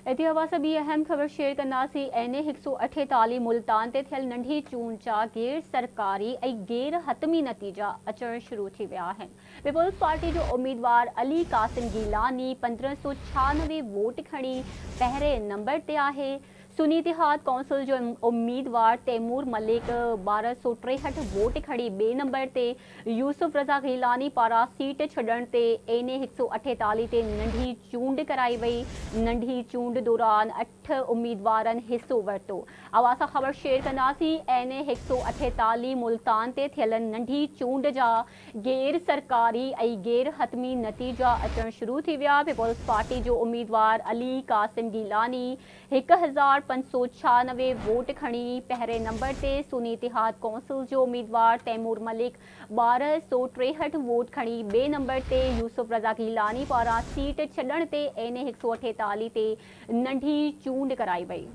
इते हवा से ॿी अहम ख़बर शेयर कंदासीं। NA 148 मुल्तान ते थियल नंढी चूंड जा गैर सरकारी ऐं गैर हतमी नतीजा अचण शुरू थी विया आहिनि। पीपल्स पार्टी जो उम्मीदवार अली कासिम गीलानी 1596 वोट खणी पहिरें नंबर ते आहे। सुन्नी इतिहाद कौंसिल जो उम्मीदवार तैमूर मलिक 1263 वोट खणी ॿिए नंबर ते। यूसुफ रज़ा गीलानी पारां सीट छॾण ते NA 148 ते नंढी चूंड कराई वई। नंढी चूंड दौरान 8 उम्मीदवारनि हिसो वरितो। अवां सां ख़बर शेयर कंदासीं। NA 148 मुल्तान ते थियल नंढी चूंड जा गैर सरकारी ऐं गैर हतमी नतीजा अचण शुरू थी विया। पीपल्स पार्टी जो उम्मीदवार अली कासिम गीलानी 1596 वोट खणी पहिरें नंबर ते। सुन्नी इतिहाद कौंसिल जो उम्मीदवार तैमूर मलिक 1263 वोट खणी ॿिए नंबर ते। यूसुफ रज़ा गीलानी पारां सीट छॾण ते NA 148 ते नंढी चूंड कराई वई।